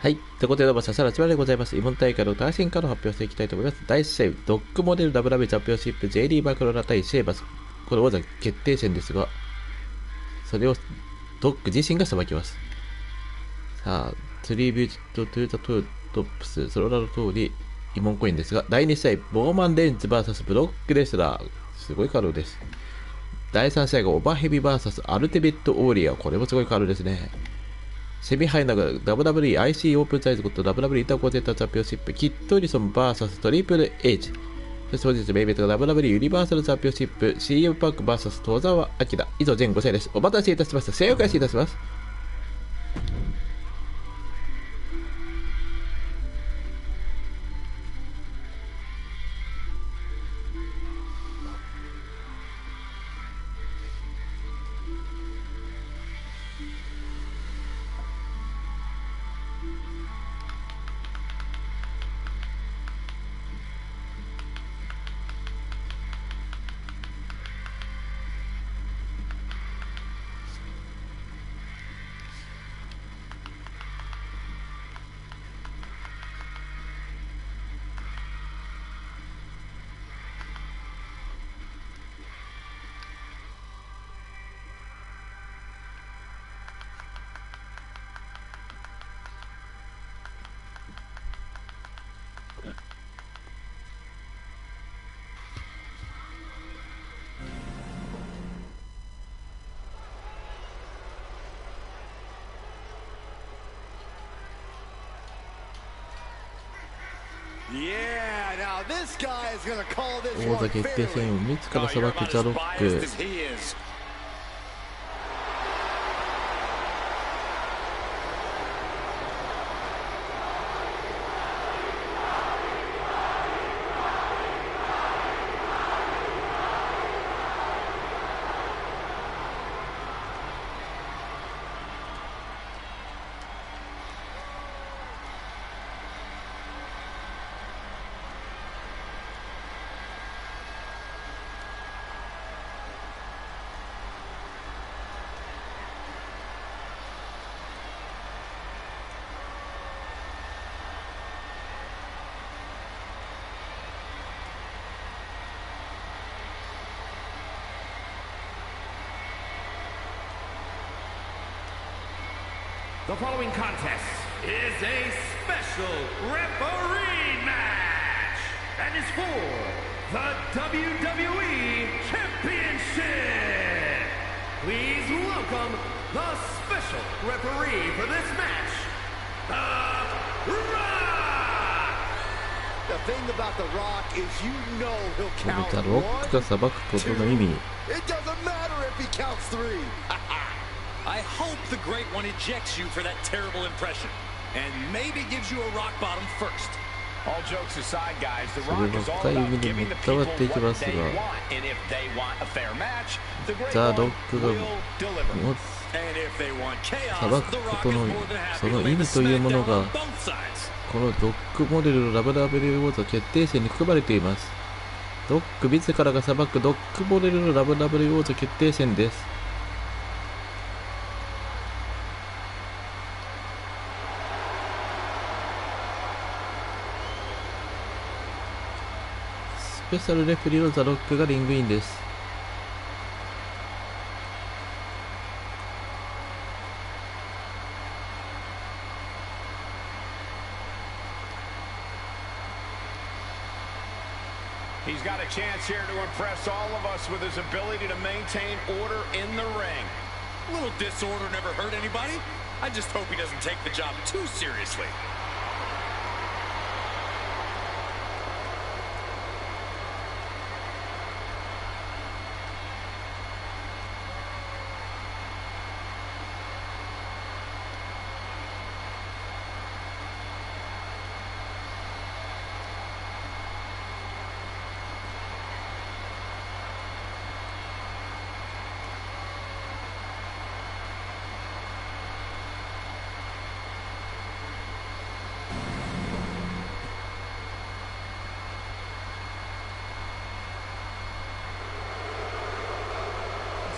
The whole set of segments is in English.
はい。ということで、どうも、笹原千原でございます。慰問大会の対戦カードを発表していきたいと思います。第1試合、ドッグモデル WW チャンピオンシップ J リーバークロラ対シェーバス。これ王座決定戦ですが、それをドッグ自身がさばきます。さあ、ツリービュートトヨタトップス、その名の通り、慰問コインですが、第2試合、ボーマンレンズ VS ブロックレスラー。すごいカードです。第3試合がオーバーヘビ VS アルティメットオーリア。これもすごいカードですね。セミハイナが WWE IC オープンサイズこと WWE インターコンチネンタルチャンピオンシップキット・ウィルソン VS トリプル H。そして本日メインイベントが WWE ユニバーサルチャンピオンシップ CM パーク VS 戸沢明。以上全5試合です。お待たせいたしました。試合を開始いたします。王座決定戦を自らさばくザ・ロック。The following contest is a special referee match and is for the WWE Championship. Please welcome the special referee for this match, The Rock. The thing about The Rock is you know he'll count ザ・ロックがさばくことの意味。 It doesn't matter if he counts 3. I hope the Great One ejects you for that terrible impression, and maybe gives you a rock bottom first. All jokes aside, guys, The Rock is all about giving the people what they want, and if they want a fair match, the Great One will deliver. And if they want chaos, The Rock is more than happy to lay the smackdown on both sides. このドッグモデルの WWE 王座決定戦に含まれています。ドッグ自らがさばくドッグモデルの WWE 王座決定戦です。スペシャルレフェリーのザ・ロックがリングインです。He's got a chance here to impress all of us with his ability to maintain order in the ring. A little disorder never hurt anybody. I just hope he doesn't take the job too seriously.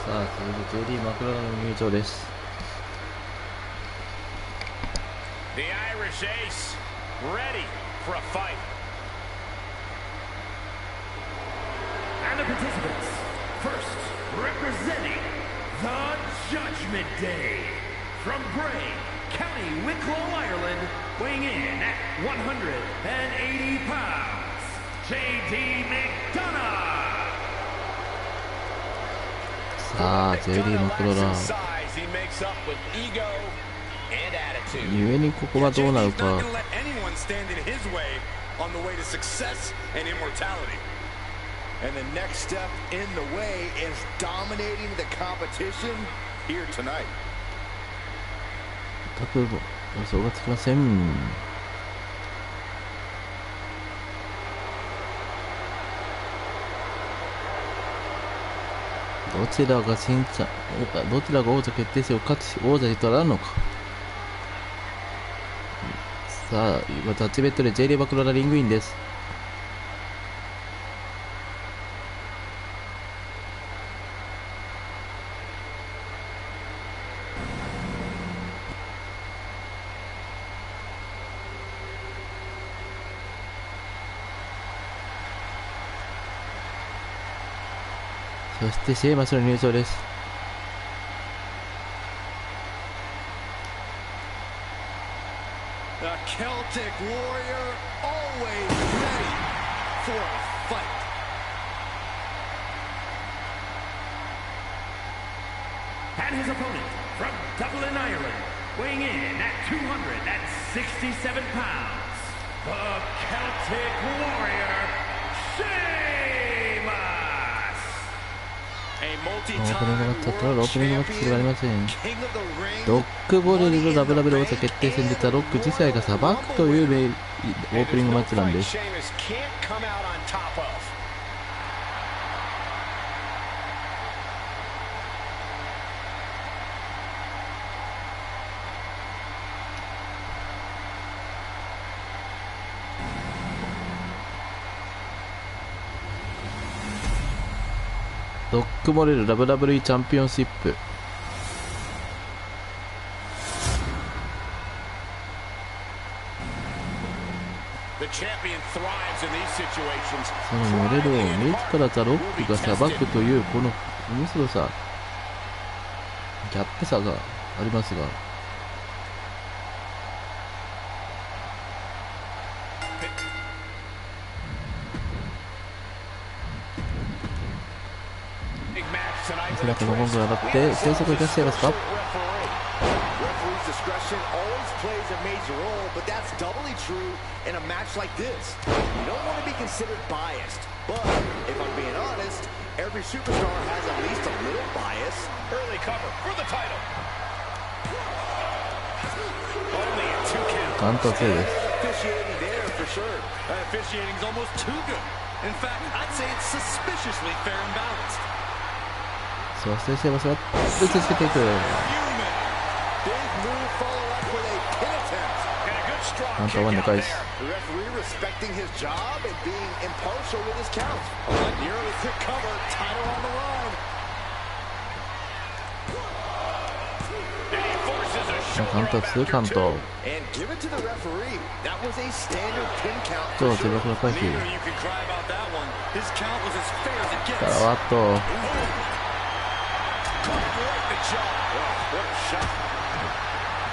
さあ、続いて JD マクララの入場です。The Irish Ace, ready for a fight. And the participants, first representing the Judgment Day, from Bray, County Wicklow, Ireland, weighing in at 180 pounds, JD McDonough. さあ JD の頃だ。ゆえにここはどうなるか。And the next step in the way is dominating the competition here tonight. 全く予想がつきません。どちらが新チャン、どちらが王座決定戦を勝ち王座に取らんのか。さあ今タッチベッドで J リーバクロラリングインです。そしてシェーマスの入場です。The Celtic Warrior always ready for a fight. And his opponent from Dublin, Ireland, weighing in at 267 pounds, the Celtic Warrior, Sheamus. オープニングマッチだったらオープニングマッチするがありません。ロックボレルの WW 王座決定戦でザ・ロック自体が裁くというオープニングマッチなんです。ロックモレル WWE チャンピオンシップ。そのモレルを自らザ・ロックが裁くというこの面白さ、ギャップさがありますが、背中のゴングが当たって制束いたしちゃいますか。Plays a major role, but that's doubly true in a match like this. You don't want to be considered biased, but if I'm being honest, every superstar has at least a little bias. Early cover for the title. Only a 2 count. 関東強いです。 Officiating there for sure. Officiating's almost too good. In fact, I'd say it's suspiciously fair and balanced. そしてシェーマスがぶちつけていく。カウンター1で返す。カウンター2カウント。そう、ゼブラクラ回避。からわっと。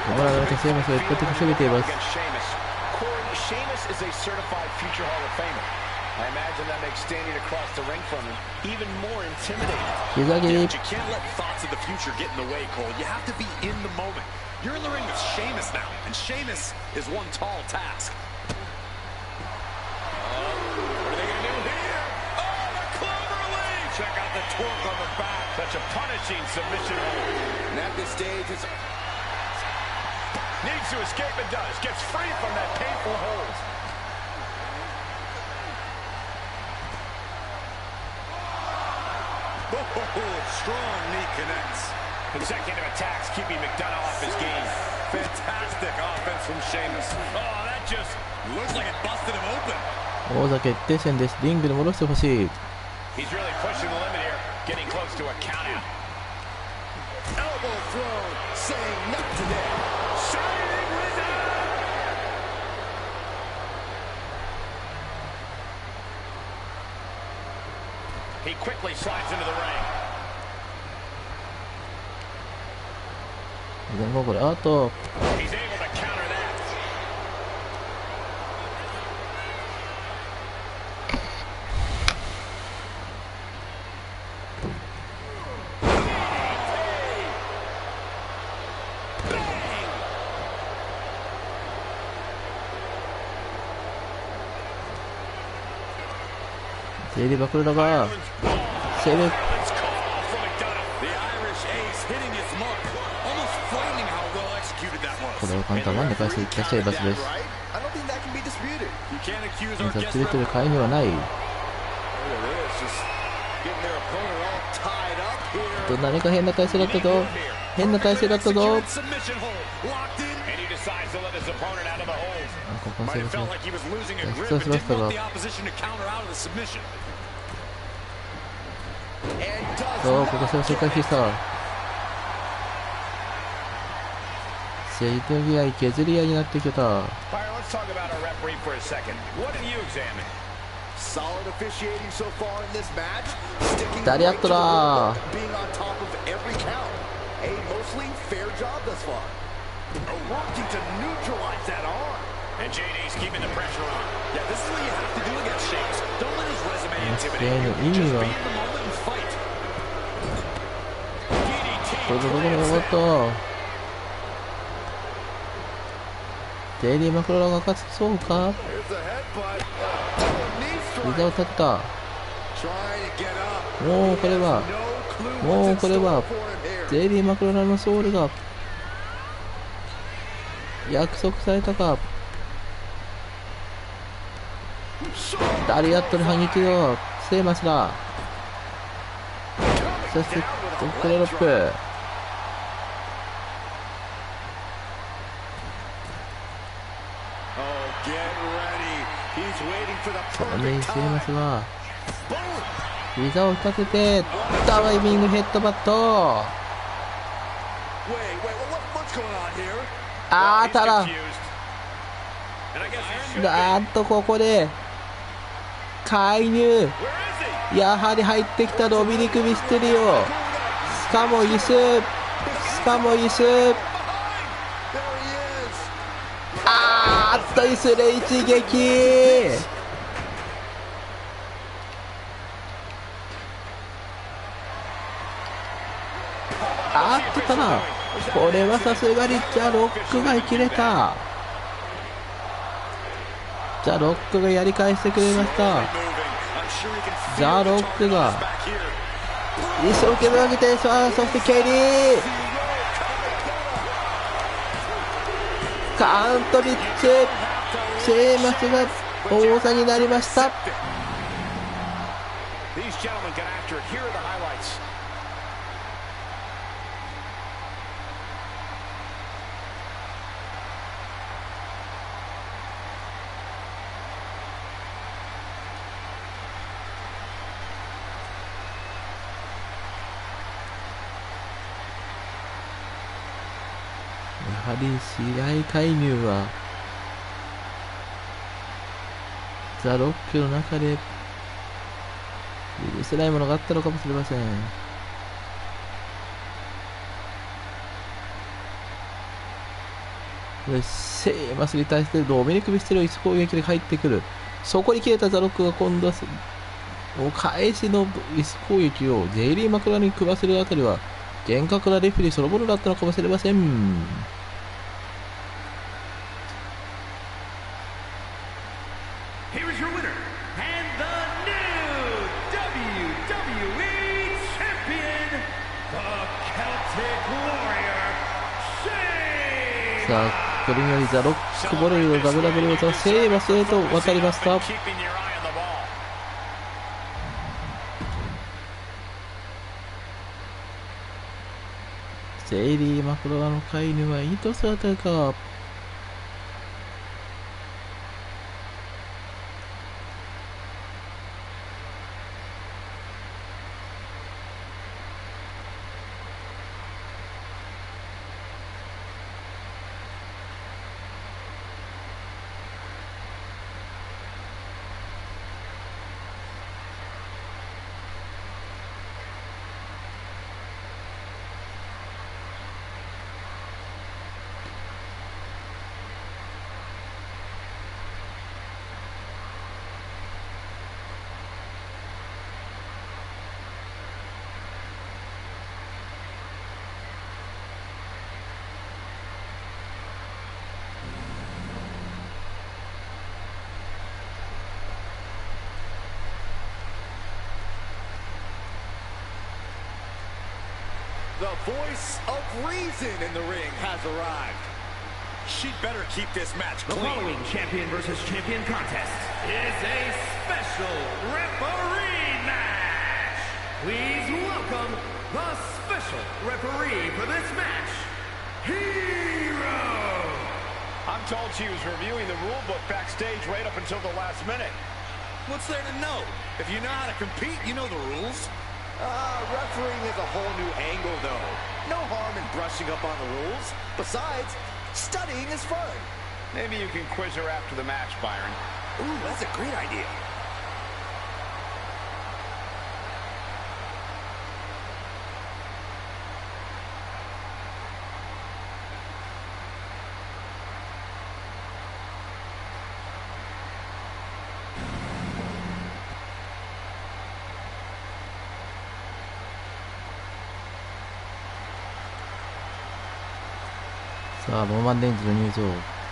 ここらがシェーマスを一発で防げています。Sheamus is a certified future Hall of Famer. I imagine that makes standing across the ring from him even more intimidating. You can't let thoughts of the future get in the way, Cole. You have to be in the moment. You're in the ring with Sheamus now, and Sheamus is one tall task. What are they going to do here? Oh, the clover leaf! Check out the torque on the back. Such a punishing submission hold. And at this stage, it's needs to escape and does. Gets free from that painful hold. Oh, strong knee connects. Consecutive attacks keeping McDonough off his game. Fantastic offense from Sheamus. Oh, that just looks like it busted him open. 王座決定戦です。リングに戻してほしい。He's really pushing the limit here, getting close to a count out. Elbow throw, saying not today. Shining Wizard! He quickly slides into the ring. でもこれあと He's able to counter that. JD バクルラがセーブ。 The Irish Ace hitting his mark. Almost frightening how well executed that こ was. れを簡単なんで返していったシェイバスです。 I don't think that can be disputed. You can't accuse ザ our ッ guest ツレトル会にはない。 Look at this, just getting their opponent all tied up here. 何か変な体勢だったぞ。変な体勢だったぞ。 submission hold. Locked in. And he decides to let his opponent out of the hold. ここはセー Might ブ have し felt like he was losing a ま grip し and た didn't が want the opposition to counter out of the submission. And does そう、ここセーブ正解でした。セイトギアイ削り合いになってきた。 Byron, let's talk about our referee for a second. What did you examine? solid officiating so far in this match. Sticking 誰や right っ to た the な rhythm, being on top of every count. A mostly fair job thus far. Working to neutralize that arm. And JD's keeping the pressure on. Yeah, this is what you have to do against Sheamus. Don't let his resume intimidate you. Just be in the moment and fight. これどこにロボット JD マクロラが勝つそうか Here's a headbutt. Oh, knee 膝を strike. 立った Trying to get up. もうこれは No clue も what's うこれ in は store for him here. JD マクロラのソウルが約束されたかダリアットの反撃をセイマスだそしてドッグレロップ Oh, get ready. He's waiting for the それに perfect セイマ time. スは Boom. 膝を立ててダイビングヘッドバット Wait, what's going on here? あーたら And I guess he should なんとここで介入 Where is he? やはり入ってきたドミニク・ミステリオしかも椅子しかも椅子 There he is. あーっと椅子で一撃あーっとただこれはさすがにじゃあロックが切れたじゃあロックがやり返してくれました Moving. I'm sure he can じゃあ feel ロ the ック target が on his back here. 一生懸命上げてさあそしてケリーカウント3つシェーマスが王座になりました These gentlemen got after it. Here are the highlights. やはり試合介入はザ・ロックの中で許せないものがあったのかもしれません。これシェーマスに対してドミニク・ミステリオ椅子攻撃で入ってくるそこに切れたザ・ロックが今度はお返しの椅子攻撃をジェイリー・マクラに組ませるあたりは厳格なレフェリーそのものだったのかもしれません。 Here is your winner and the new WWE Champion, the Celtic Warrior, Shane. さあこれによりザ・ロックボレルの WWE とシェーマスへと渡りました。 Keeping your eye on the ball. ジェイリー・マクロラの介入は意図されたか The voice of reason in the ring has arrived. She'd better keep this match The clean. following champion versus champion contest is a special referee match. Please welcome the special referee for this match, Hero. I'm told she was reviewing the rule book backstage right up until the last minute. What's there to know? If you know how to compete, you know the rules. Refereeing is a whole new angle, though. No harm in brushing up on the rules. Besides, studying is fun. Maybe you can quiz her after the match, Byron. Ooh, that's a great idea.さあ、ローマンレンジの入場。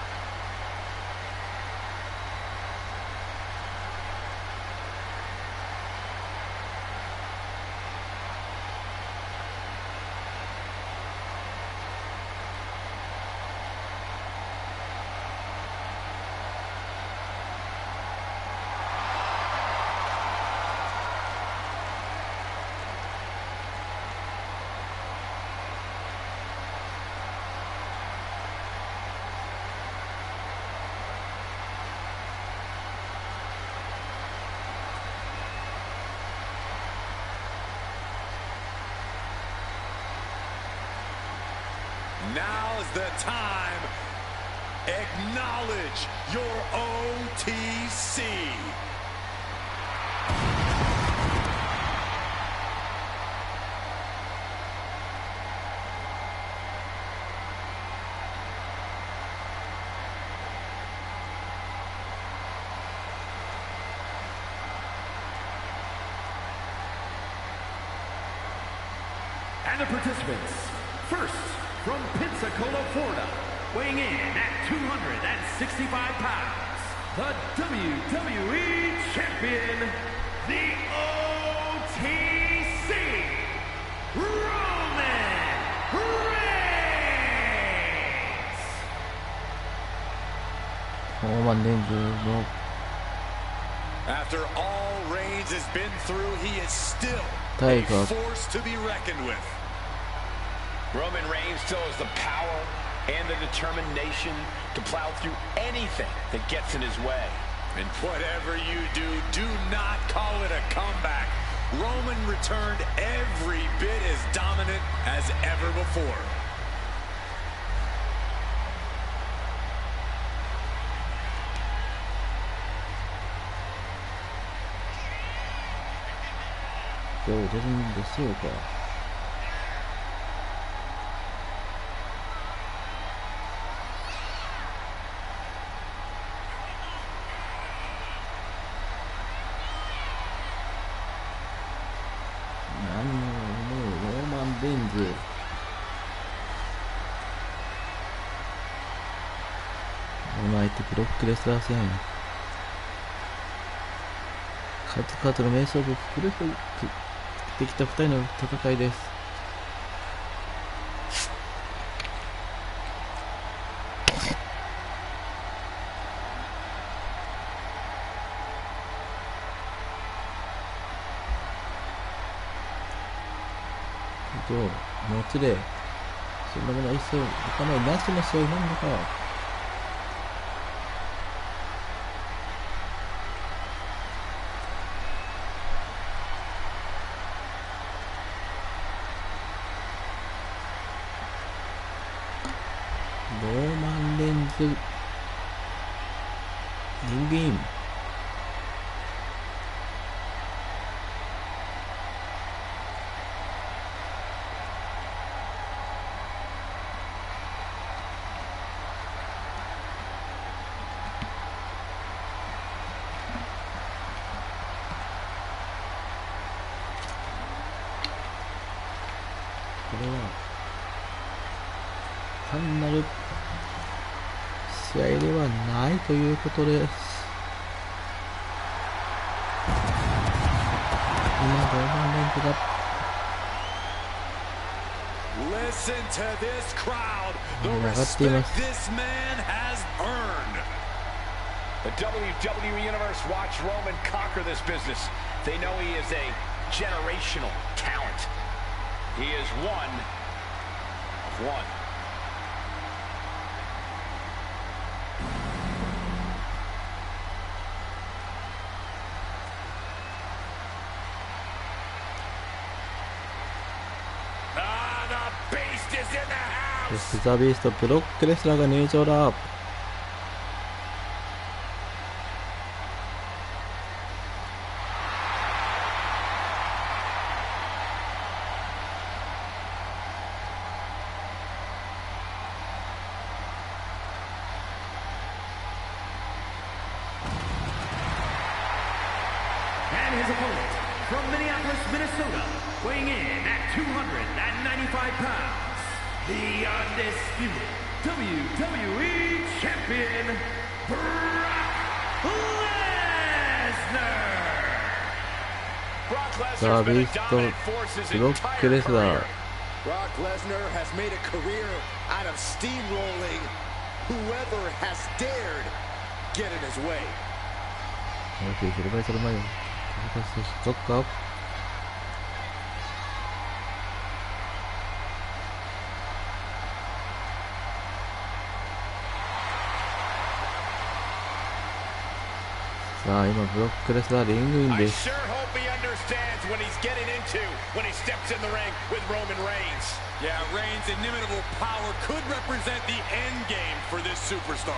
Now's the time. Acknowledge your OTC. And the participants, first, from Pensacola, Florida, weighing in at 265 pounds, the WWE Champion, the OTC, Roman Reigns! ローマンレンジの After all Reigns has been through, he is still a Tiger. force to be reckoned with. Roman Reigns still has the power and the determination to plow through anything that gets in his way. And whatever you do, do not call it a comeback. Roman returned every bit as dominant as ever before. So, 出るんでしょうか。何もローマンレンズ。この相手ブロックレスラー戦。数々の名勝負を繰り広げてきた2人の戦いです。もつれ、そんなものは一切いかないなしの試合なのか。ローマンレンズ人間これは単なる試合ではないということです。今ローマンレンズが Listen to this crowd. The 上がっていま respect す。 this man has earned. The WWE Universe watch Roman conquer this business. They know he is a generational talent. He is one of one. The beast is in the house. ザ・ビーストブロックレスラーが入場だ。And his opponent, from Minneapolis, Minnesota, weighing in at 295 pounds, the undisputed WWE Champion, Brock Lesnar. Brock ザ・ Lesnar has ビ been ー a スト dominant force his ブロック entire レスラ career. ー。 Brock Lesnar has made a career out of steamrolling whoever has dared get in his way. オッケー、それ前それ前よ。そっか。さあ、今ブロックレスラーリングイン I です。 sure hope he understands what he's getting into when he steps in the ring with Roman Reigns. Yeah, Reigns' inimitable power could represent the end game for this superstar.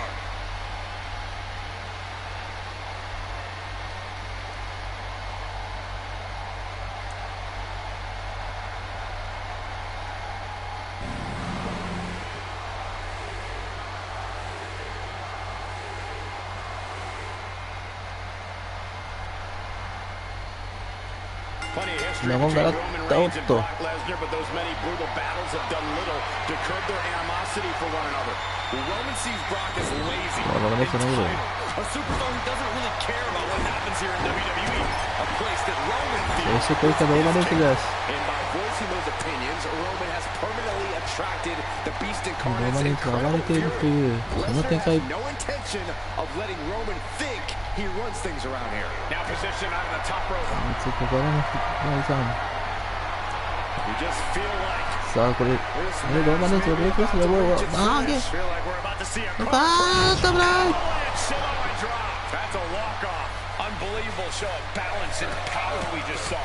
なもんがあったおっと。 But those many brutal battles have done little to curb their animosity for one another. Roman sees Brock as lazy. あ、わかりましたね、これ。 A superstar who doesn't really care about what happens here in WWE. A place that Roman そ feels. してこういったローマレンズです。 And by voicing those opinions, Roman has permanently attracted the Beast ローマ Incarnate's レンズが暴れ incredible ていると fury. いう、その展 Lesnar 開。 has no intention of letting Roman think he runs things around here. Now positioned on the top rope. ちょっとバラのライさん。 You just feel like さあ、これ、ローマレンズをブレイクレスラーを、あーげ。 feel like we're about to see a あー、危ない。 Samoa drop. That's a walk-off. Unbelievable show of balance and power we just saw.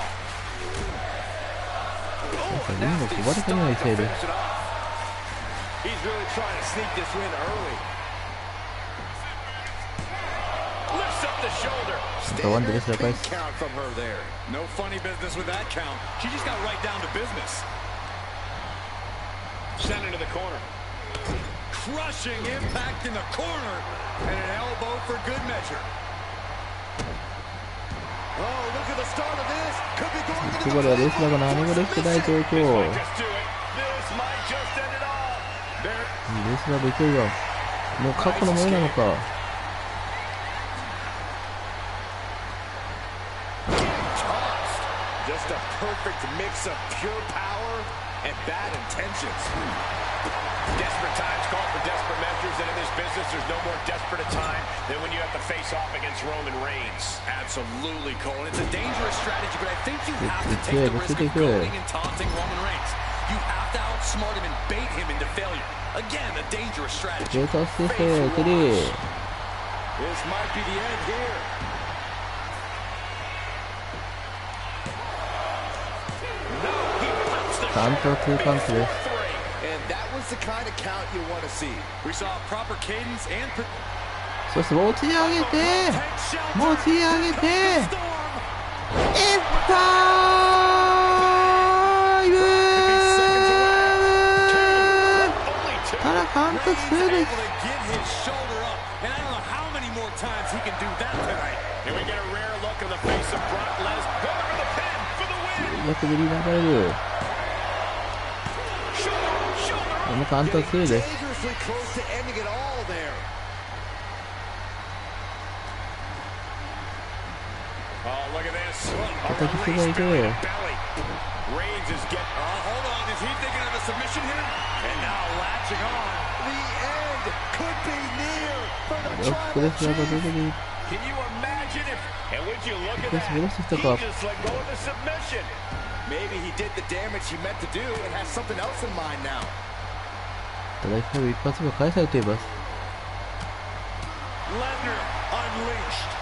リングをこばれかけないせいで。 He's really trying to sneak this win early. Lifts up the shoulder. ワンデレスラー返 Big す。 count from her there. No funny business with that count. She just got right down to business. Sent into the corner. Crushing impact in the corner. And an elbow for good measure. Oh, look at the start of this. Could be going into ここではレスラーが何もできてない状況。 Just do it. This might just end it all. There. レスラーできるが、もう過去のものなのか。 Just a perfect mix of pure power and bad intentions. Desperate times call for desperate measures, and in this business, there's no more desperate a time than when you have to face off against Roman Reigns. Absolutely, Cole. It's a dangerous strategy, but I think you have to take the risk of goading and taunting Roman Reigns. You have to outsmart him and bait him into failure. Again, a dangerous strategy. ゲートしてて、テリー。 This might be the end here. No, he pops the カウント2カウントです。 And that was the kind of count you want to see. We saw proper cadence and そして持ち上げて、持ち上げて、F5! ただカウント2です。 And I don't know how many more times he can do that tonight. And we get a rare look in the face of Brock Lesnar. Going for the pin for the win. ヤクブリ流れる。このカウント2です。 Dangerously close to ending it all there. Oh, look at this. That's a good idea. Reigns is getting... Hold on. Is he thinking of a submission here? And now latching on. The end could be near for the よくプレ tribal スラーが出 chief. てる。 Can you imagine if... And would you look at プレス that? 戻してきた He か。 just let go of the submission. Maybe he did the damage he meant to do and has something else in mind now. ただ一発一発が返されています。 Lesnar unleashed.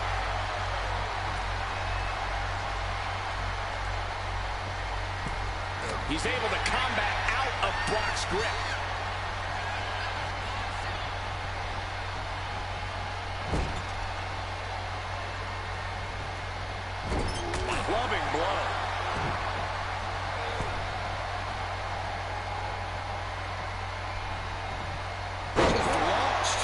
He's able to combat out of Brock's grip. Clubbing blow. Just launched.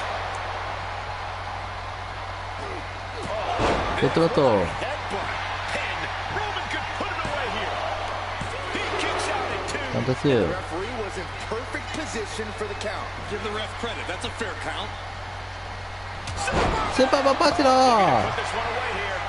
ヘッドバット。 Headbutt. Pin. Roman could put it away here. He kicks out at two. カウント2。 The referee was in perfect position for the count. Give the ref credit. That's a fair count. スーパーバンパンチだ Put this one away here.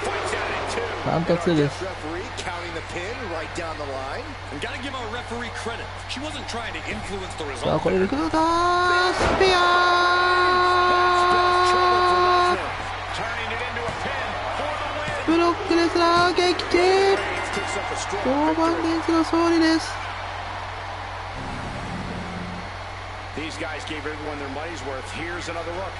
Fights out at two. カウント2です。 Referee counting the pin right down the line. And gotta give our referee credit. She wasn't trying to influence the さあ result. これでいくのかスペア Turning it into a pin for the win. ブロックレスラー撃沈 Reigns picks up a strong ローマン・レンズの勝利です。 These guys gave everyone their money's worth. Here's another look.1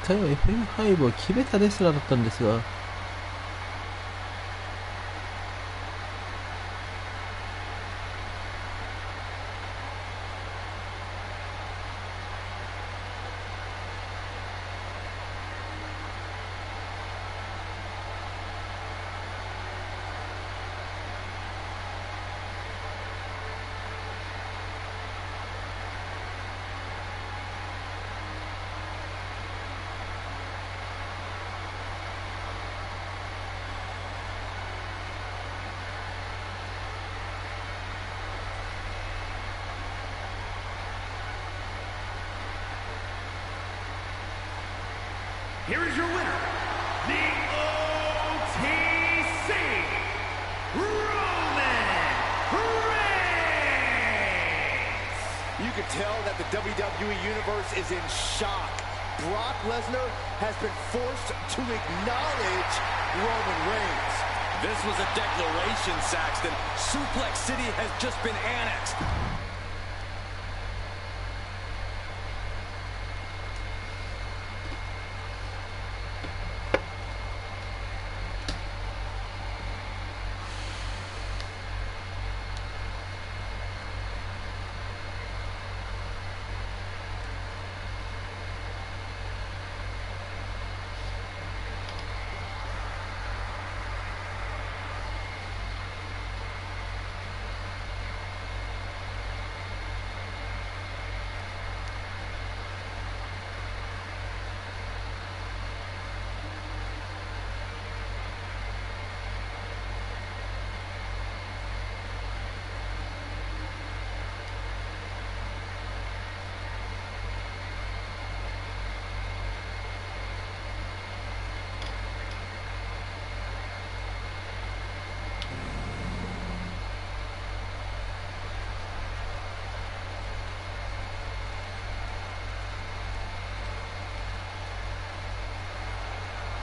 回は FM5 を決めたレスラーだったんですが、Here is your winner, the OTC, Roman Reigns. You can tell that the WWE Universe is in shock. Brock Lesnar has been forced to acknowledge Roman Reigns. This was a declaration, Saxton. Suplex City has just been annexed.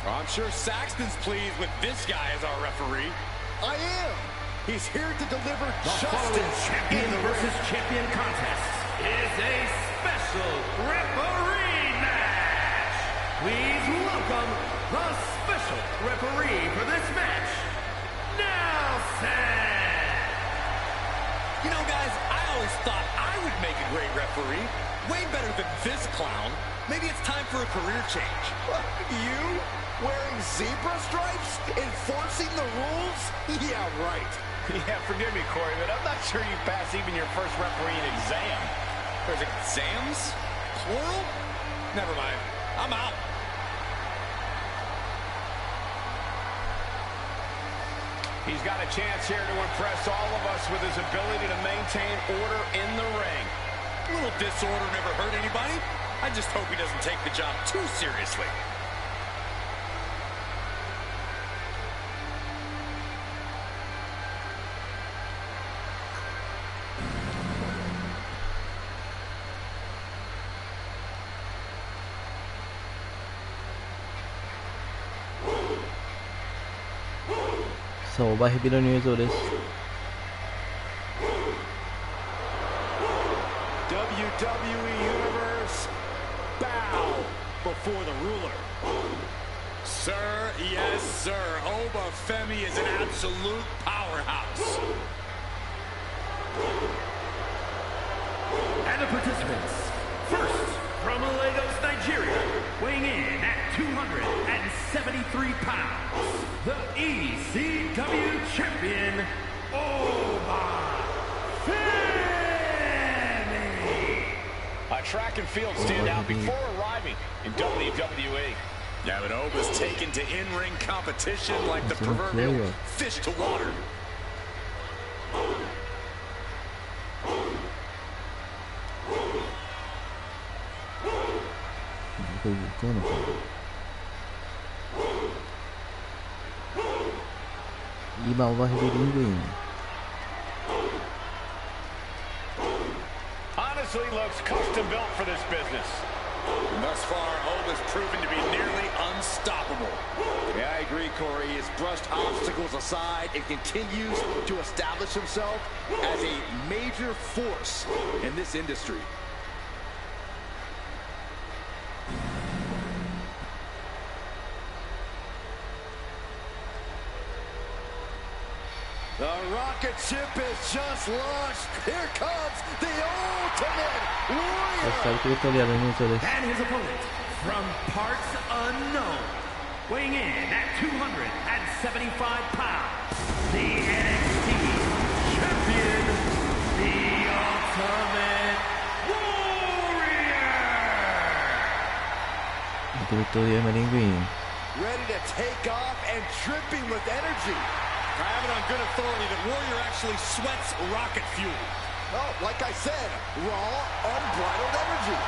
I'm sure Saxton's pleased with this guy as our referee. I am. He's here to deliver The following justice champion in the versus ring. champion contest is a special referee match. Please welcome the special referee for this match, Nelson. You know, guys, I always thought I would make a great referee. Way better than this clown. Maybe it's time for a career change. You? Wearing zebra stripes? Enforcing the rules? Yeah, right. Yeah, forgive me, Corey, but I'm not sure you pass even your first refereeing exam. There's exams? Plural? Never mind. I'm out. He's got a chance here to impress all of us with his ability to maintain order in the ring. A little disorder never hurt anybody. I just hope he doesn't take the job too seriously. So, オーバーヘビの入場です。WWE Universe, bow before the ruler. Sir, yes, sir. Oba Femi is an absolute powerhouse. And the participants, first from Lagos, Nigeria, weighing in at 273 pounds, the ECW champion, Oba Femi. A track and field standout before arriving in WWE. Yeah, but Oba's taken to in-ring competition like the proverbial fish to water. Honestly, looks custom built for this business. And thus far, Oba's proven to be nearly unstoppable. Yeah, I agree, Corey. He's brushed obstacles aside and continues to establish himself as a major force in this industry. The rocket ship is just launched. Here comes the ultimate warrior. And his opponent, from parts unknown, weighing in at 275 pounds, the NXT champion, the ultimate warrior. Ready to take off and dripping with energy. I have it on good authority that Warrior actually sweats rocket fuel. Oh, like I said, raw, unbridled energy.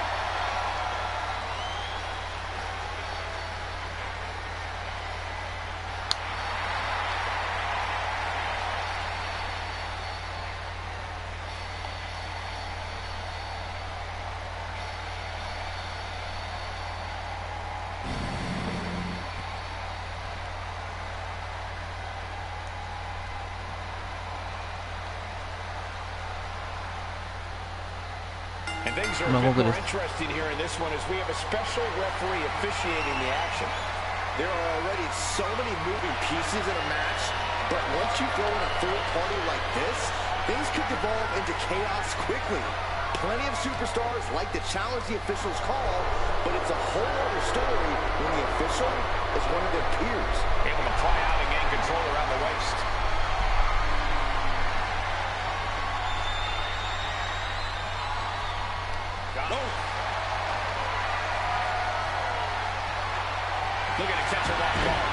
And things are a bit more interesting here in this one as we have a special referee officiating the action. There are already so many moving pieces in a match, but once you throw in a third party like this, things could devolve into chaos quickly. Plenty of superstars like to challenge the official's call, but it's a whole other story when the official is one of their peers. Able to pry out and gain control around the waist. Look at it, catch her off guard.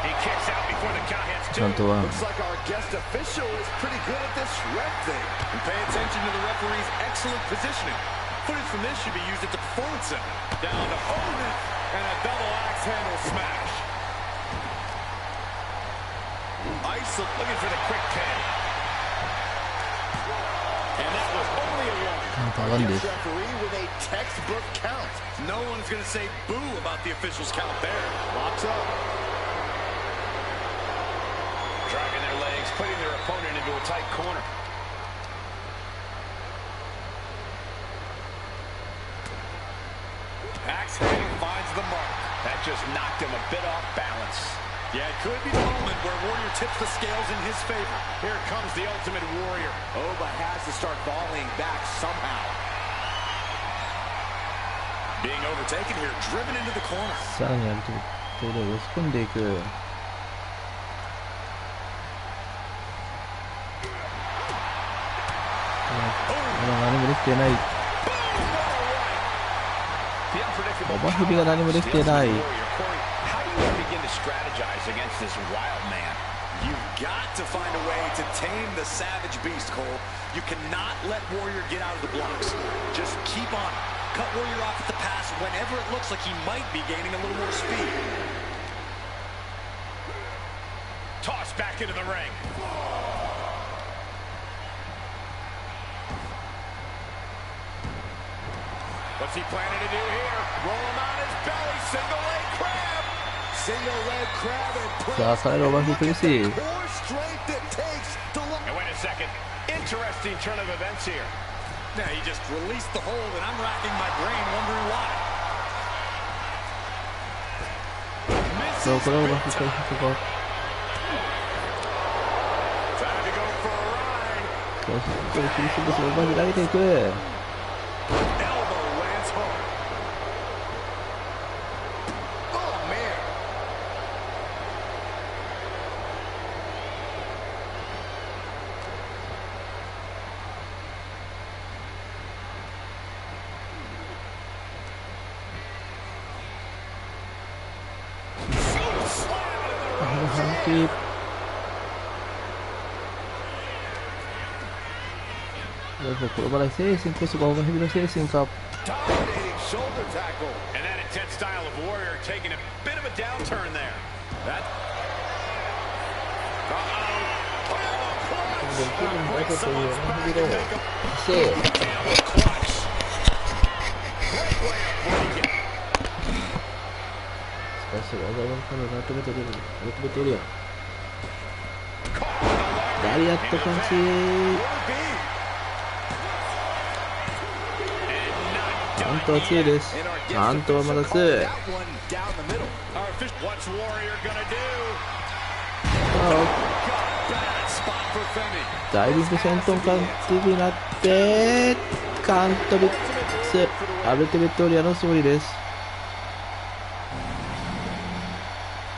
He kicks out before the count hits two. Looks like our guest official is pretty good at this ref thing. And pay attention to the referee's excellent positioning. Footage from this should be used at the Performance Center. Down to opponent and a double axe handle smash. Looking for the quick pin. And that was only a one. Guest referee with a textbook count. No one is going to say boo about the official's count there. Locks up. Dragging their legs, putting their opponent into a tight corner. Axe handle finds the mark. That just knocked him a bit off balance. Yeah, it could be the moment where Warrior tips the scales in his favor. Here comes the Ultimate Warrior. Oba has to start volleying back somehow. Being overtaken here, driven into the corner. さらにやると押し込んでいく。何もできてない。オバヘビが何もできてない。You've got to find a way to tame the savage beast, Cole. You cannot let Warrior get out of the blocks. Just keep on it. Cut Warrior off at the pass whenever it looks like he might be gaining a little more speed. Toss back into the ring. What's he planning to do here? Roll him on his belly. Single leg crab. Single leg crab and push. さあ、最後は苦しい。More strength it takes to look. And wait a second. Interesting turn of events here. Now he just released the hold, and I'm racking my brain wondering why. そう、これをうまく使い切ってこう。 Time to go for a ride. よし、これ厳しいですよ。うまく投げていく。転ばない精神こそがオバヘビの精神か。 And that intense style of Warrior taking a bit of a downturn there. That. Count は2です。Count はまだ2。ダイビング戦闘カウントになってカウント3つアルティメットオリアの勝利です。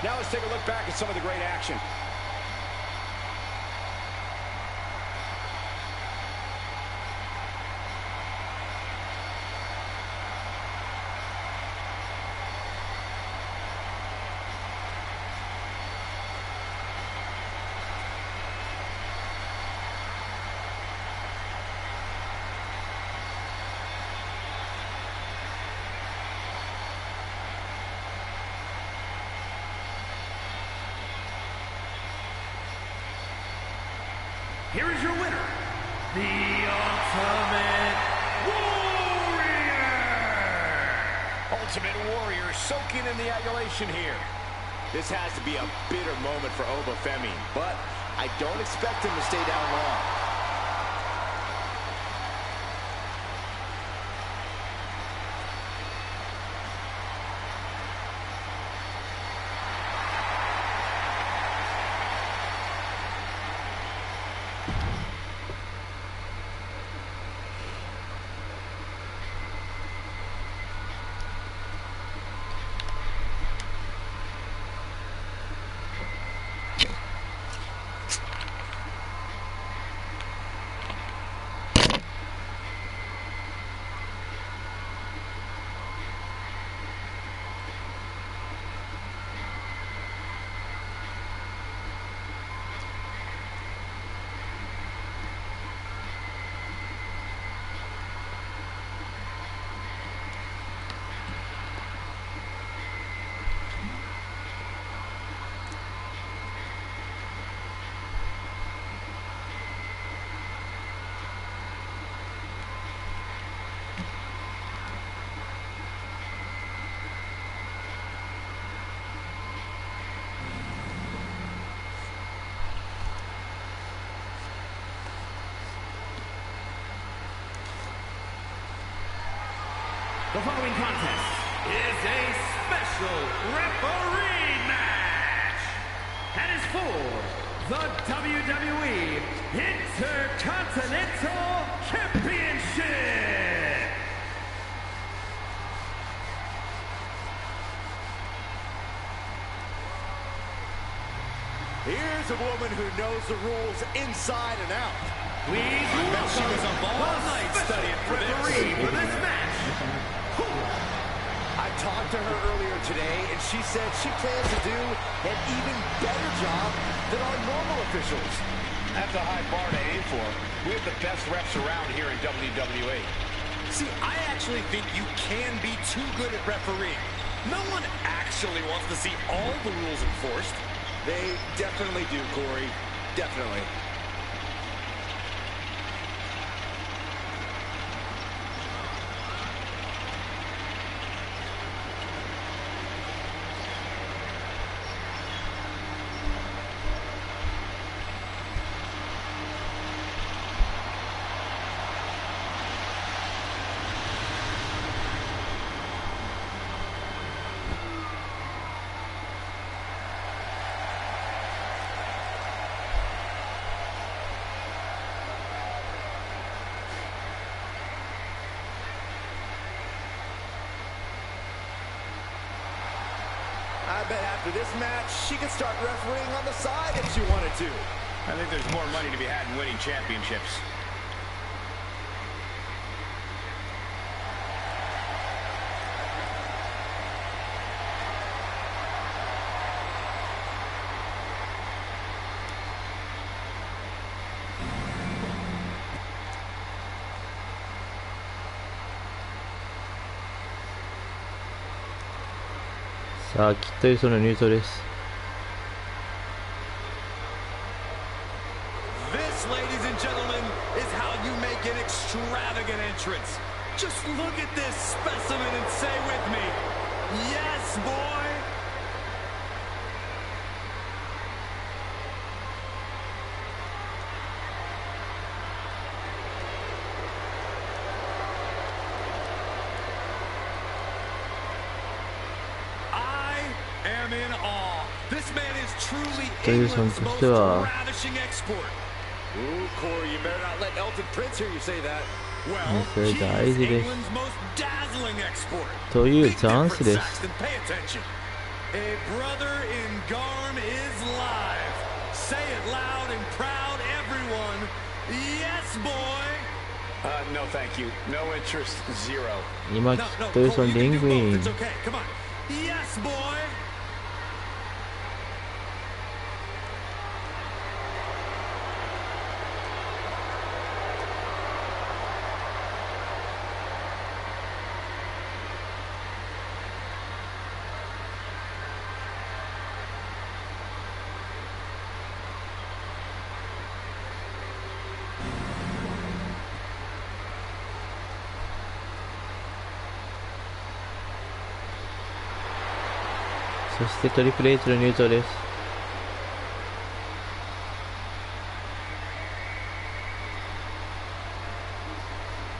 Now let's take a look back at some of the great action. Here is your winner, the Ultimate Warrior! Ultimate Warrior soaking in the adulation here. This has to be a bitter moment for Oba Femi, but I don't expect him to stay down long. The following contest is a special referee match and is for the WWE Intercontinental Championship. Here's a woman who knows the rules inside and out. Please welcome she was up all night studying for this. referee for this match. I talked to her earlier today, and she said she plans to do an even better job than our normal officials. That's a high bar to aim for. We have the best refs around here in WWE. See, I actually think you can be too good at refereeing. No one actually wants to see all the rules enforced. They definitely do, Corey. Definitely. I bet after this match, she could start refereeing on the side if she wanted to. I think there's more money to be had in winning championships. This, ladies and gentlemen, is how you make an extravagant entrance. Just look at this specimen and say with me, yes, boy. I am in awe. This man is truly England's most ravishing export. Ooh, Corey, you better not let Elton Prince hear you say that. Well, he is England's most dazzling export. Big difference, Saxton. Pay attention. A brother in Garm is live. Say it loud and proud, everyone. Yes, boy. No, thank you. No interest, zero. No, Cole, you can do both. It's okay. Come on. Yes, boy.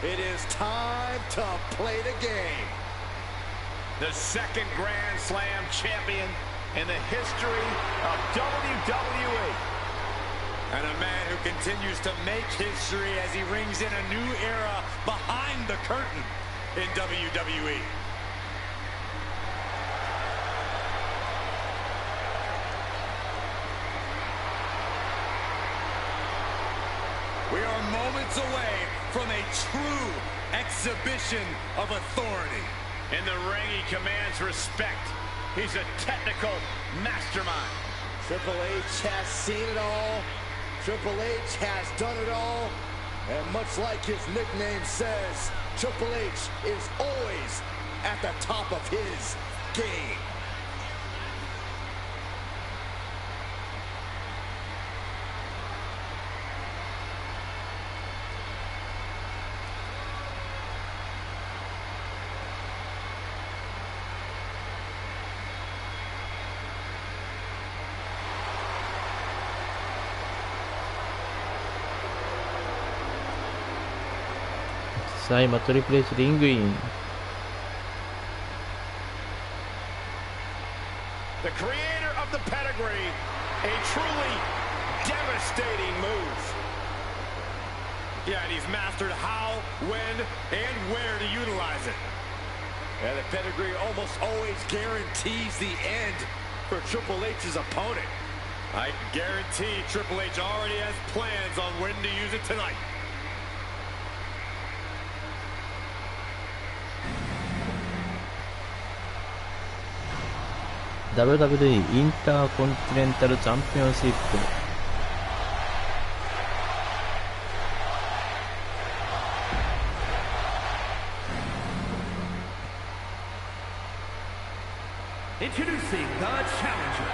It is time to play the game. The second Grand Slam champion in the history of WWE. And a man who continues to make history as he rings in a new era behind the curtain in WWE. We are moments away from a true exhibition of authority. In the ring, he commands respect. He's a technical mastermind. Triple H has seen it all. Triple H has done it all. And much like his nickname says, Triple H is always at the top of his game. The creator of the pedigree A truly devastating move. Yeah, and he's mastered how, when, and where to utilize it. And the pedigree almost always guarantees the end for Triple H's opponent. I guarantee Triple H already has plans on when to use it tonight. WWE インターコンチネンタルチャンピオンシップIntroducing the challenger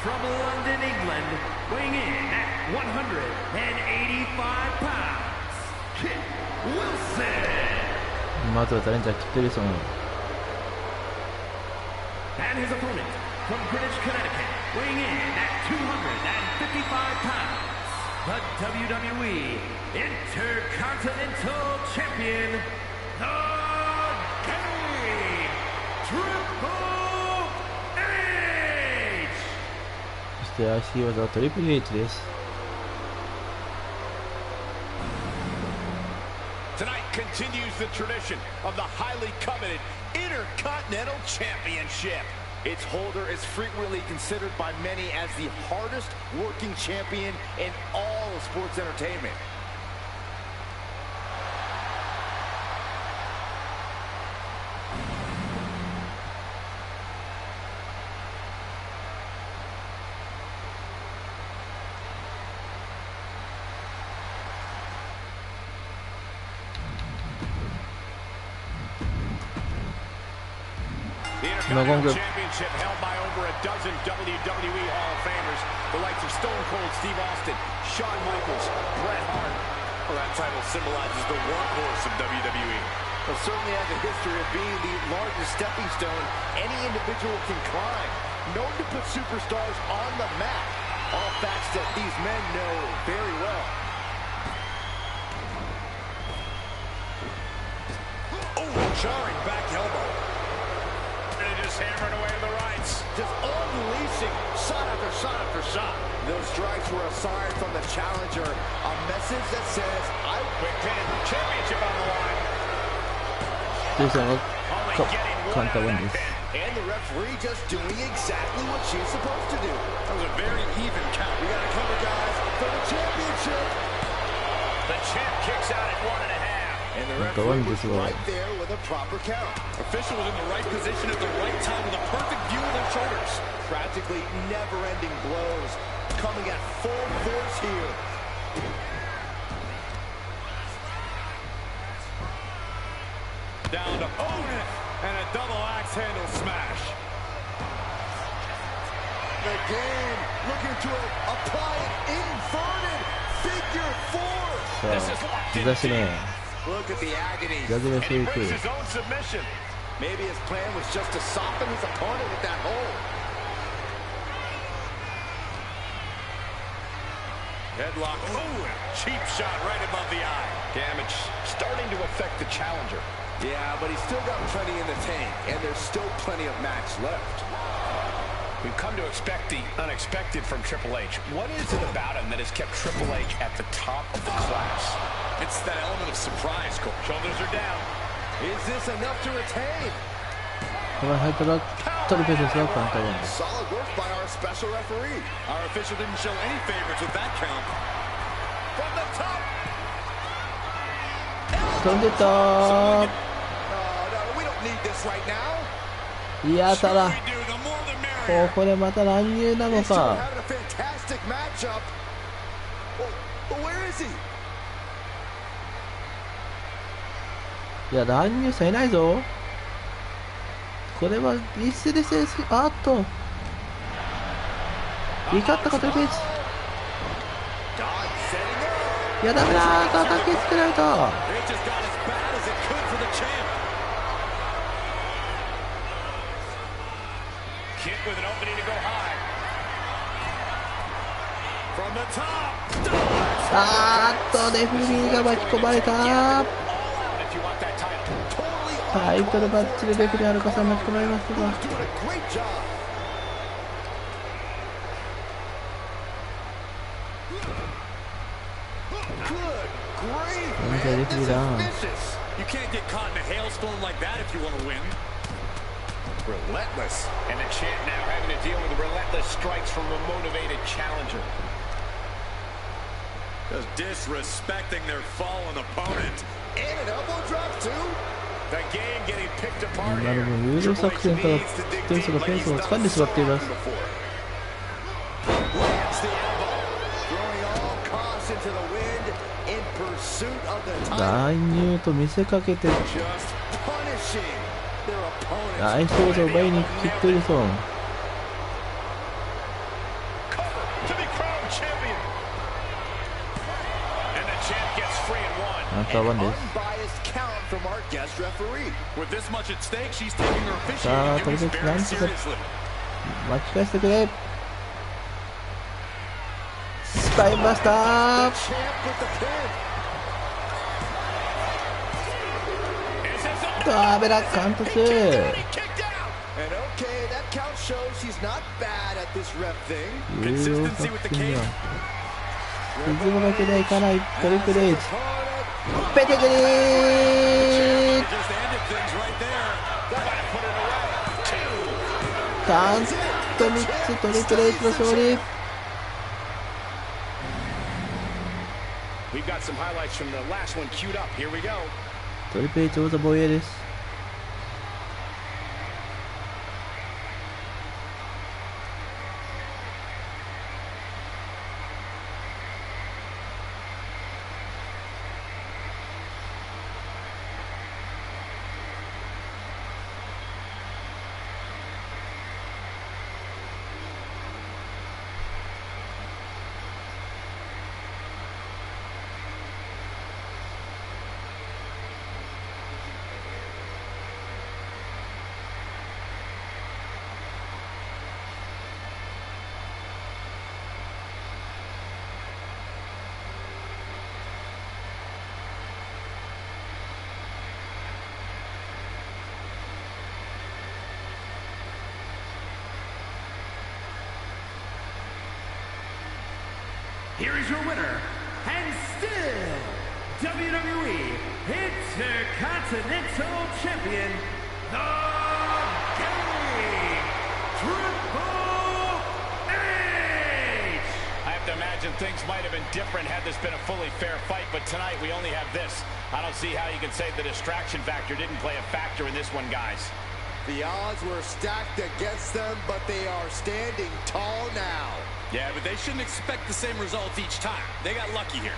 from London, England, weighing in at 185 pounds, Kit Wilson. まずはチャレンジャーキット・ウィルソン And his opponent from Greenwich, Connecticut, weighing in at 255 pounds, the WWE Intercontinental Champion, the Game, Triple H! そして IC 技はトリプル H です。 Tonight continues the tradition of the highly coveted Intercontinental Championship. Its holder is frequently considered by many as the hardest working champion in all of sports entertainment. The Intercontinental Championship held by over a dozen WWE Hall of Famers, the likes of Stone Cold Steve Austin, Shawn Michaels, Bret Hart. Well, that title symbolizes the workhorse of WWE. It certainly has a history of being the largest stepping stone any individual can climb. Known to put superstars on the map. All facts that these men know very well. Oh, jarring back elbow. And just hammered away to the rights. Just unleashing shot after shot after shot. Those strikes were a sign from the challenger. A message that says, I Quick pin, championship on the line. ウィルソンが Only getting カウ one ンター out ワ of ンで that す。 pin. and the referee just doing exactly what she's supposed to do. That was a very even count. We got to cover, guys, for the championship. The champ kicks out at 1.5. And the Go on, referee was this one. right there with a proper count. Official was in the right position at the right time with a perfect view of their shoulders. Practically never-ending blows coming at full force here. Down to opponent and a double axe handle smash. The Game looking to apply an inverted figure four. さあ日差しね Look at the agony. ジャズメしてい And く he breaks his own submission. Maybe his plan was just to soften his opponent with that hold. Headlock. Ooh, cheap shot right above the eye. Damage starting to affect the challenger. Yeah, but he's still got plenty in the tank, and there's still plenty of match left. We've come to expect the unexpected from Triple H. What is it about him that has kept Triple H at the top of the class? It's that element of surprise, Cole. Shoulders are down. Is this enough to retain? これ入ったらトリプルですがカウンターワンです。 Solid work by our special referee. Our official didn't show any favorites with that count. From the top. 飛んでた No, we don't need this right now. いやただ We do. The more the merrier. ここでまた乱入なの He's still か having a fantastic matchup. Well, where is he? いや乱入されないぞこれは一斉で制すあっと怒ったかトリプル H Dodd setting up. いやダメだ叩きつけられた It just got as bad as it could for the champ. Kid with an opening to go high. From the top. あーっとレフリーが巻き込まれた All out if you want that title. Totally タイトルバッチリレフリーアルカさん巻き込まれましたが doing a great job. Good grief, Okay, man. this This is is down. vicious. You can't get caught in a hailstorm like that if you want to win. Relentless. And the champ now having to deal with relentless strikes from a motivated challenger. Just disrespecting their fallen opponent. And an elbow drop, too. The game getting picked apart なる here. ほど、誘導作戦から選手がペースを掴んでしまっています。 Lands the elbow. Throwing all caution to the wind in pursuit of the title. 乱入と見せかけて Just punishing their opponents. 大表情を奪いに行くキック・ウィルソン。 Cover to be crowned champion. And the champ gets free and one. アンカーワンです。 Unbiased count from our guest referee. With this much at stake, she's taking her さあ、 officiating とり duties あえず very なんとか seriously. 巻き返してくれ。スパイバスター。 Champ with the pin. ダメだ、カウント2。 And okay, that count shows she's not bad at this ref thing. 誘導作戦には水もかけないかないトリプル H ペテグリー Just ended things right there. カウント3つトリプル H の勝利。 We've got some highlights from the last one queued up. Here we go. トリプル H 王座防衛です。Here is your winner, and still WWE Intercontinental Champion, the Game Triple H! I have to imagine things might have been different had this been a fully fair fight, but tonight we only have this. I don't see how you can say the distraction factor didn't play a factor in this one, guys. The odds were stacked against them, but they are standing tall now. Yeah, but they shouldn't expect the same results each time. They got lucky here.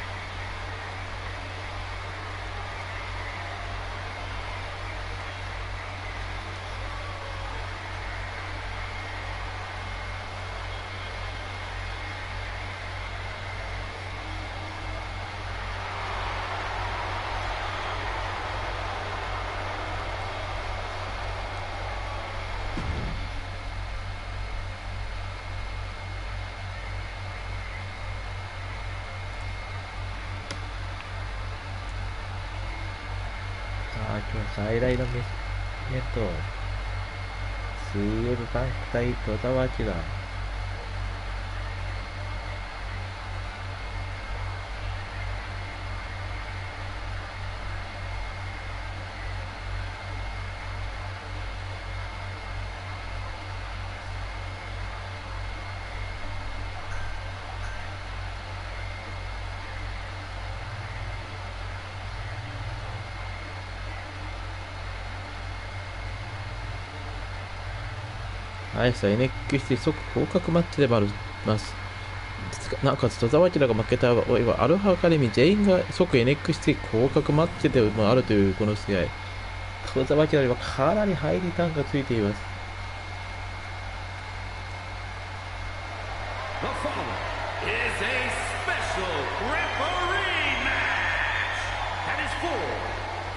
今日最大のメット水曜日パンク対戸沢明。アイスは NXT 即降格マッチでもあります。なおかつ戸沢明が負けた場合はアルファアカデミー全員が即 NXT 降格マッチでもあるというこの試合、戸沢明にはかなりハイリターンがついています。The following is a special referee match and is for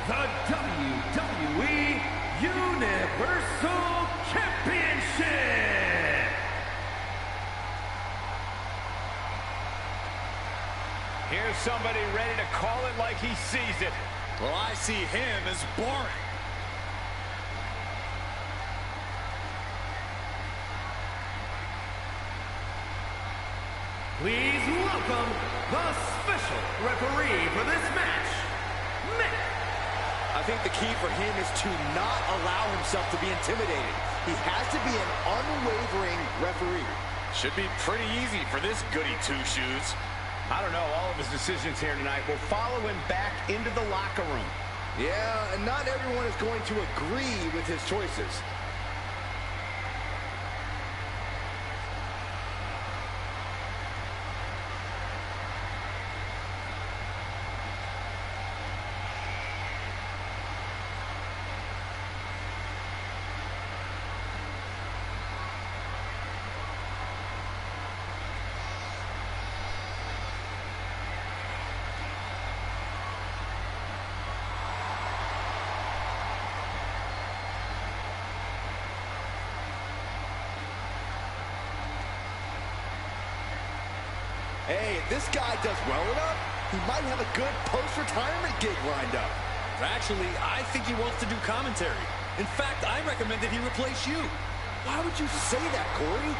the WWE Universal Championship. Here's somebody ready to call it like he sees it. Well, I see him as boring. Please welcome the special referee for this match, Mick. I think the key for him is to not allow himself to be intimidated. He has to be an unwavering referee. Should be pretty easy for this goody two-shoes. I don't know, all of his decisions here tonight will follow him back into the locker room. Yeah, and not everyone is going to agree with his choices. Hey, if this guy does well enough, he might have a good post-retirement gig lined up. Actually, I think he wants to do commentary. In fact, I recommend that he replace you. Why would you say that, Corey?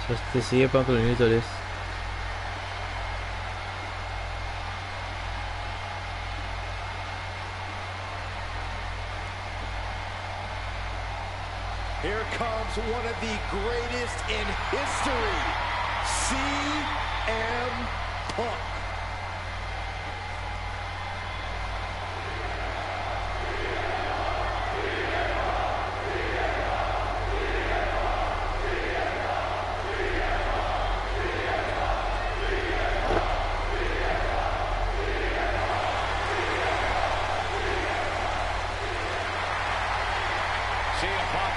そして CM パンクの入場です。Here comes one of the greatest in history, CM Punk.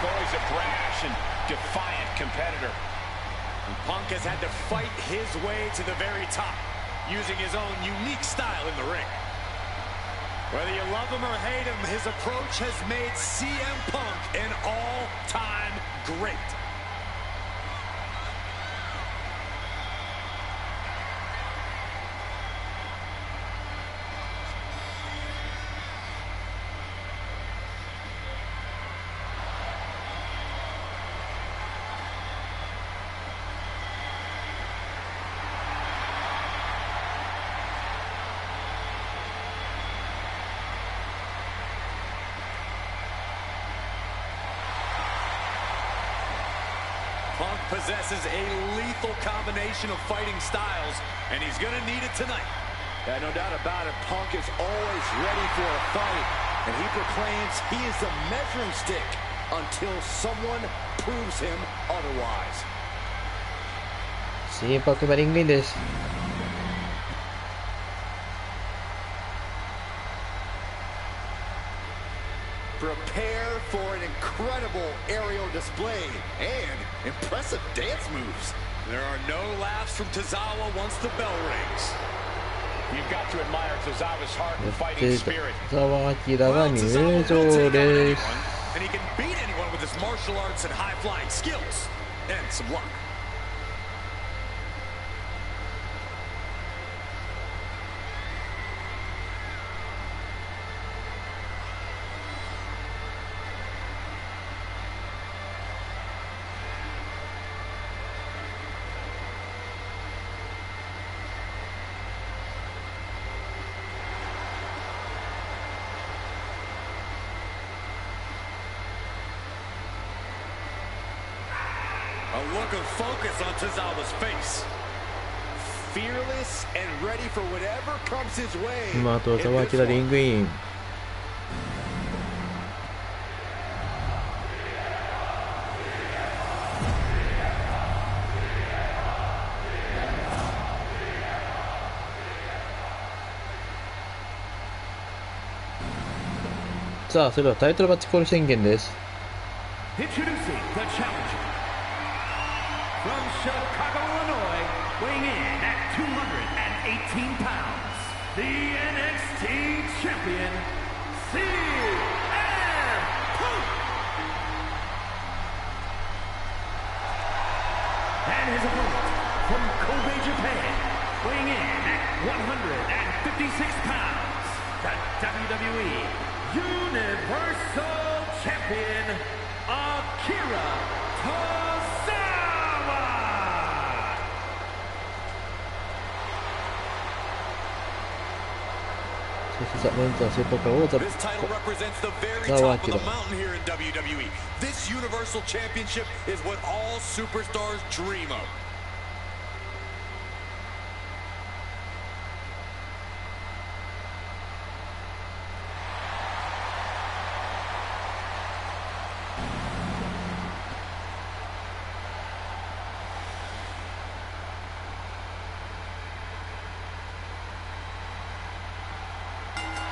Always a brash and defiant competitor. And Punk has had to fight his way to the very top, using his own unique style in the ring. Whether you love him or hate him, his approach has made CM Punk an all-time great. Punk possesses a lethal combination of fighting styles, and he's going to need it tonight. Yeah, no doubt about it. Punk is always ready for a fight, and he proclaims he is the measuring stick until someone proves him otherwise. CM パンクがリングインです。Prepare for an incredible aerial display and impressive dance moves. There are no laughs from Tozawa once the bell rings. You've got to admire Tozawa's heart and fighting spirit. 田沢明が入場です。 And he can beat anyone with his martial arts and high-flying skills. And some luck. A look of focus on Tozawa's face. Fearless and ready for whatever comes his way. 今、田沢明リングイン。さあ、それではタイトルマッチコール宣言です。 Introducing the challenger from Chicago, Illinois, weighing in at 218 pounds, the NXT champion, CM Punk. And his opponent from Kobe, Japan, weighing in at 156 pounds, the WWE Universal Champion, Akira Tozawa. This is This title represents the very top of the mountain here in WWE. This Universal Championship is what all superstars dream of.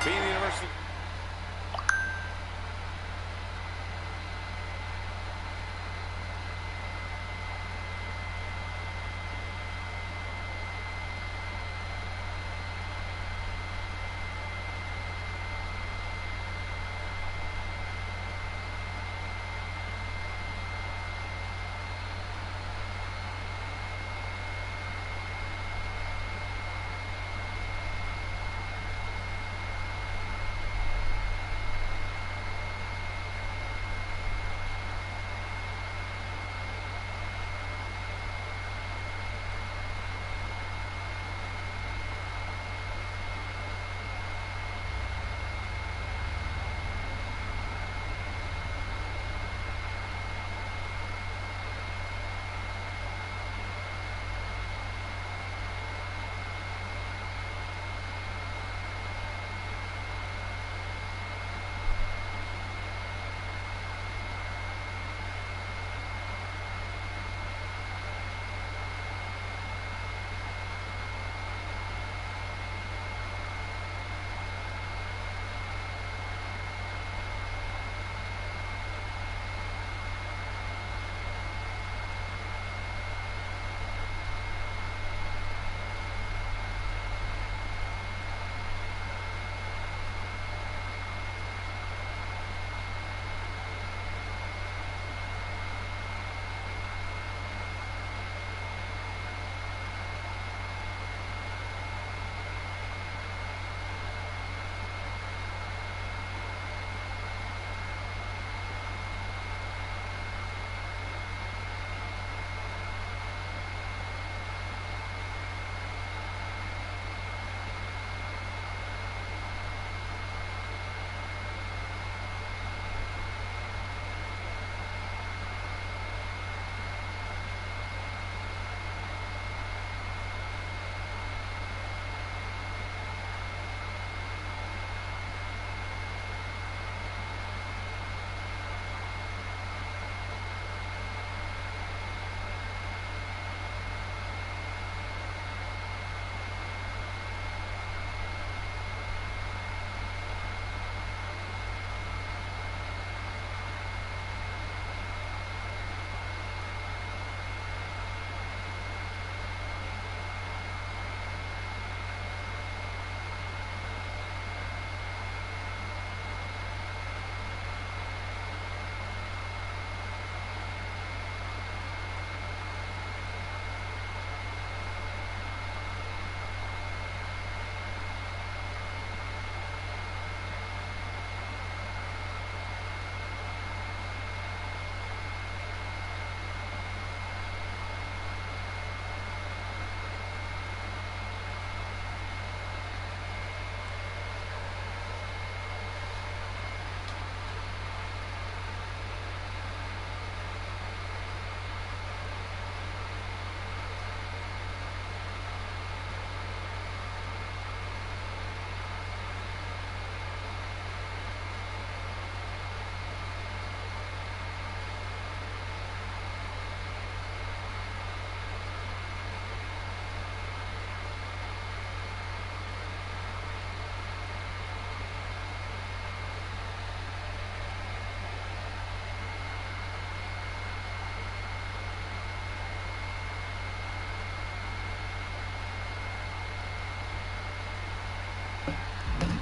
Being the Universal.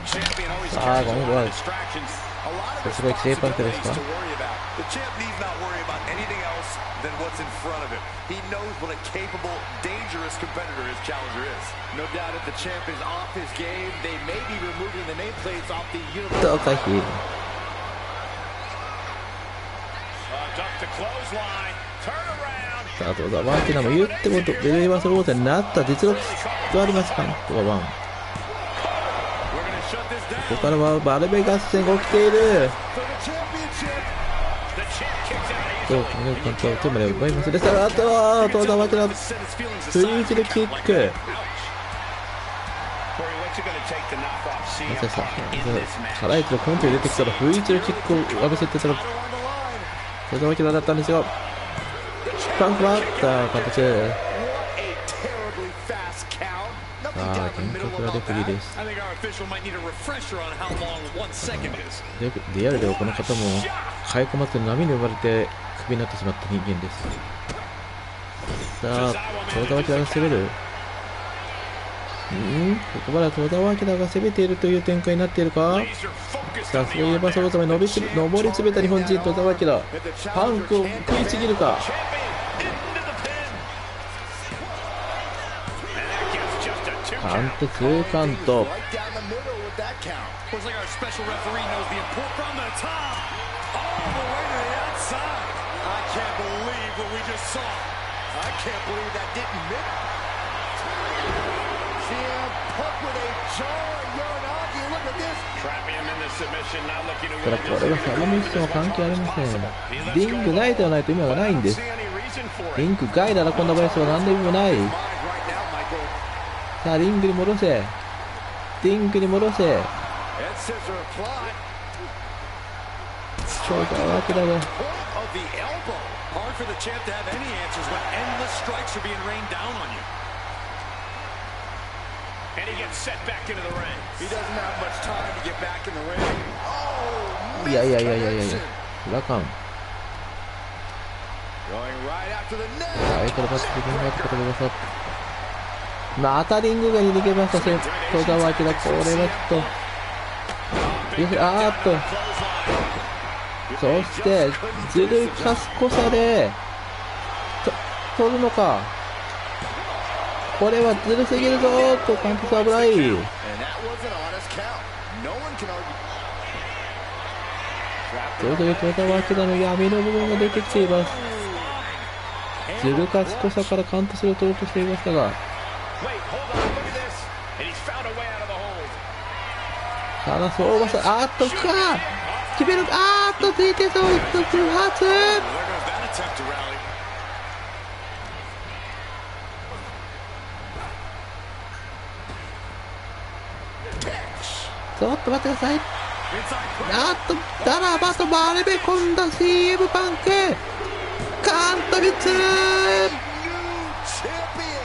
さあ、今度はすごい規制パンクですか。The champ needs not worry about anything else than what's in front of him. He knows what a capable, dangerous competitor his challenger is. No doubt if the champ is off his game, they may be removing the nameplates off the uniform. と回避。さあ、どうだ、ワーキナも言ってもベルーバスローザになった実力がありますか。ここはワン。ここからはバルベ合戦が起きている。そう、この関係を手まで奪います。でしたら、あとは、東田ワキナ、フリーチでキック。まさか、ハライチのコントに出てきたら、フリーチのキックを浴びせてたら、東田ワキナだったんですよ。パンクはあった形。さあ、厳格なレフェリーです。リアルではこの方も開口祭りの波に生まれてクビになってしまった人間です。さあ、東田脇田が攻める。ここまでは東田脇田が攻めているという展開になっているか。さすがにバソローザまで上り詰めた日本人、東田脇田。パンクを食いちぎるか。カウント2カウント。ただこれはサブミッションは関係ありません。リング内ではないと意味がないんです。リング外ならこんな場所は何でもない。さあ、リングに戻せ。リングに戻せ。超がわけだが。いやいやいやいやいやいや。ラカン。相手のバットで考えたことでございます。またリング外に逃げました。東田脇田、これはちょっと。そしてずる賢さで取るのか。これはずるすぎるぞーと、カウント危ない。東田脇田の闇の部分が出てきています。ずる賢さからカウントするを取ろうとしていましたが、ただ相馬さん、決める、TT ソー一つ発。ちょっと待ってください。ダラバと丸め込んだ CM パンク。カウント3つ。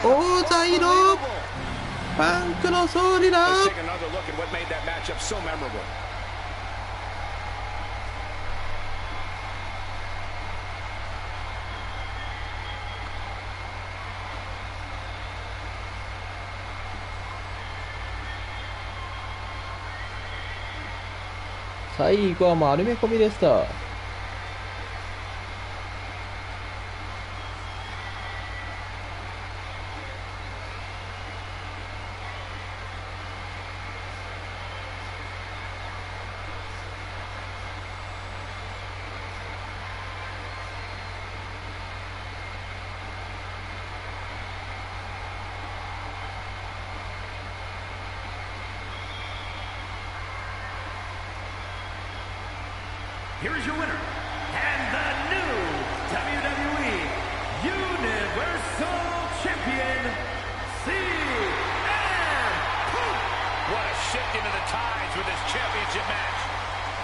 王座色パンクの勝利だ。最後は丸め込みでした。Here's your winner, and the new WWE Universal Champion, CM Punk. What a shift into the tides with this championship match.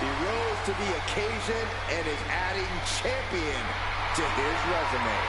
He rose to the occasion and is adding champion to his resume.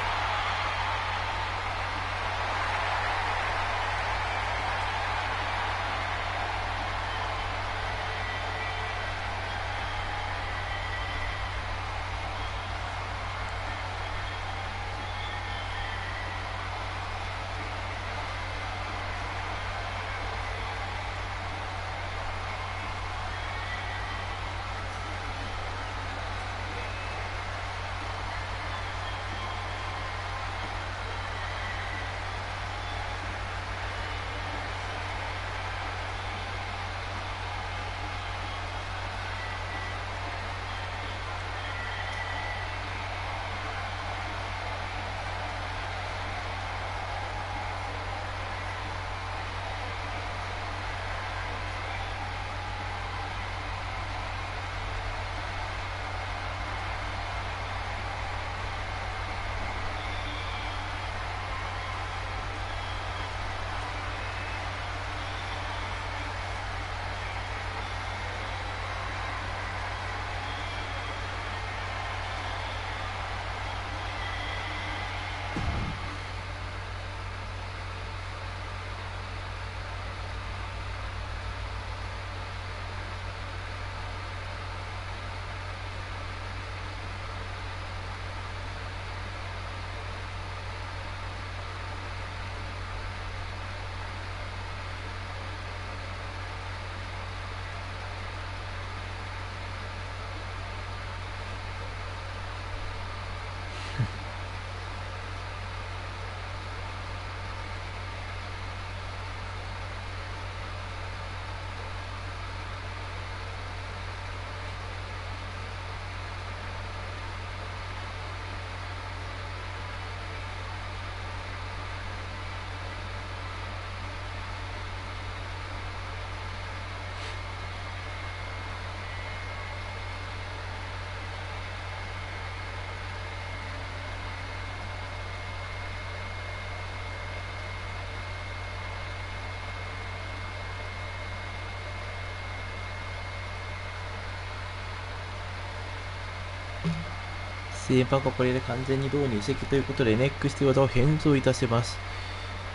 CMパンクはこれで完全に胴に移籍ということで NXT 技を返上いたします。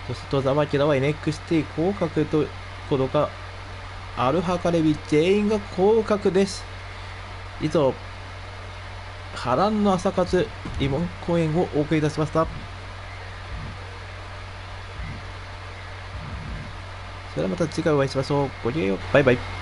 そして戸沢明は NXT 降格ということがアルファカレビ全員が降格です。以上、波乱の朝活慰問公演をお送りいたしました。それではまた次回お会いしましょう。ごきげんよう。バイバイ。